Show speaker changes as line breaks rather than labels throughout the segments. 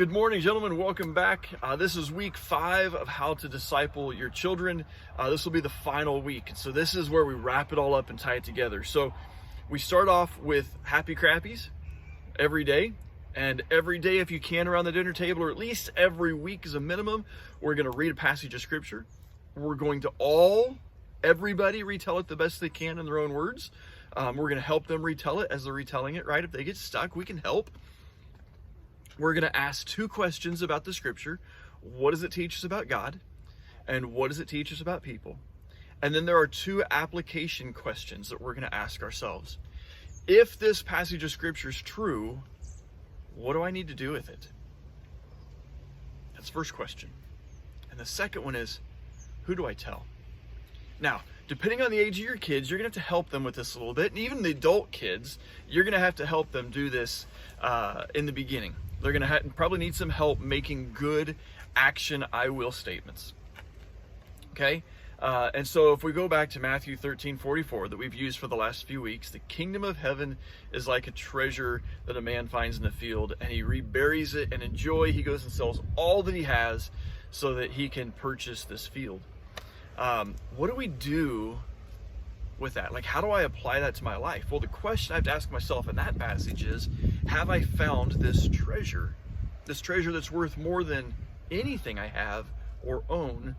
Good morning, gentlemen. Welcome back. This is week 5 of how to disciple your children. This will be the final week. So this is where we wrap it all up and tie it together. So we start off with happy crappies every day. And every day, if you can, around the dinner table, or at least every week as a minimum, we're going to read a passage of scripture. We're going to everybody retell it the best they can in their own words. We're going to help them retell it as they're retelling it, right? If they get stuck, we can help. We're going to ask 2 questions about the scripture. What does it teach us about God? And what does it teach us about people? And then there are 2 application questions that we're going to ask ourselves. If this passage of scripture is true, what do I need to do with it? That's the first question. And the second one is, who do I tell? Now, depending on the age of your kids, you're going to have to help them with this a little bit. And even the adult kids, you're going to have to help them do this in the beginning. They're going to probably need some help making good action I will statements. Okay? And so if we go back to Matthew 13:44 that we've used for the last few weeks, the kingdom of heaven is like a treasure that a man finds in the field, and he reburies it, and in joy he goes and sells all that he has so that he can purchase this field. What do we do with that? Like, how do I apply that to my life? Well, the question I have to ask myself in that passage is, have I found this treasure that's worth more than anything I have or own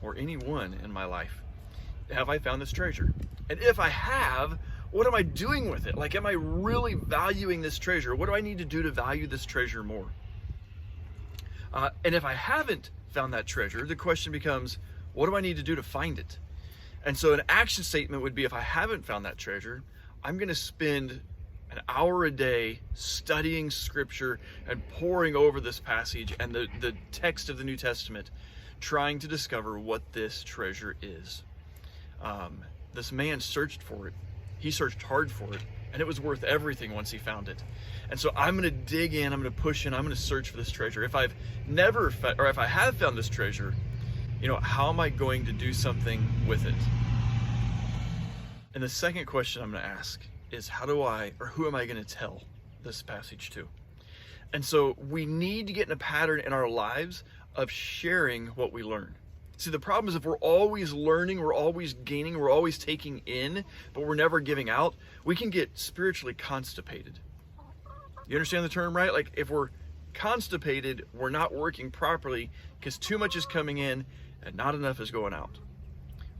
or anyone in my life? Have I found this treasure? And if I have, what am I doing with it? Like, am I really valuing this treasure? What do I need to do to value this treasure more? And if I haven't found that treasure, the question becomes, what do I need to do to find it? And so an action statement would be, if I haven't found that treasure, I'm going to spend an hour a day studying scripture and poring over this passage and the text of the New Testament, trying to discover what this treasure is. This man searched for it. He searched hard for it, and it was worth everything once he found it. And so I'm going to dig in, I'm going to push in, I'm going to search for this treasure. If I have found this treasure, how am I going to do something with it? And the second question I'm going to ask is, who am I going to tell this passage to? And so we need to get in a pattern in our lives of sharing what we learn. See, the problem is if we're always learning, we're always gaining, we're always taking in, but we're never giving out, we can get spiritually constipated. You understand the term, right? Like, if we're constipated, we're not working properly because too much is coming in and not enough is going out.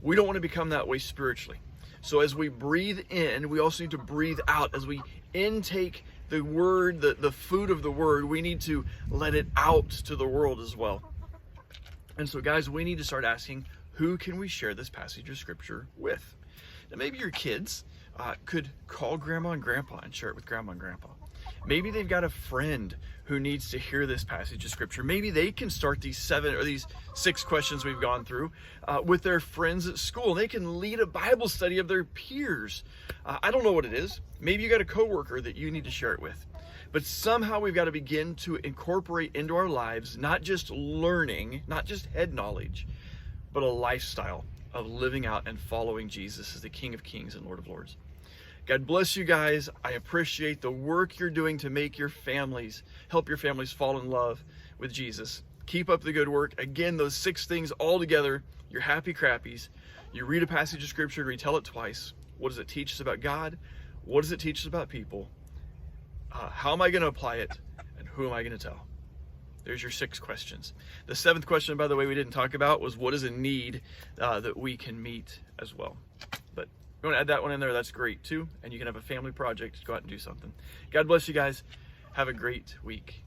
We don't want to become that way spiritually. So as we breathe in, we also need to breathe out. As we intake the word, the food of the word, we need to let it out to the world as well. And so, guys, we need to start asking, who can we share this passage of scripture with? Now, maybe your kids could call grandma and grandpa and share it with grandma and grandpa. Maybe they've got a friend who needs to hear this passage of scripture. Maybe they can start these 6 questions we've gone through with their friends at school. They can lead a Bible study of their peers. I don't know what it is. Maybe you got a coworker that you need to share it with. But somehow we've got to begin to incorporate into our lives, not just learning, not just head knowledge, but a lifestyle of living out and following Jesus as the King of Kings and Lord of Lords. God bless you guys. I appreciate the work you're doing to help your families fall in love with Jesus. Keep up the good work. Again, those 6 things all together, your happy crappies. You read a passage of scripture and retell it twice. What does it teach us about God? What does it teach us about people? How am I going to apply it? And who am I going to tell? There's your 6 questions. The 7th question, by the way, we didn't talk about was, what is a need that we can meet as well? But if you want to add that one in there, that's great too. And you can have a family project. Go out and do something. God bless you guys. Have a great week.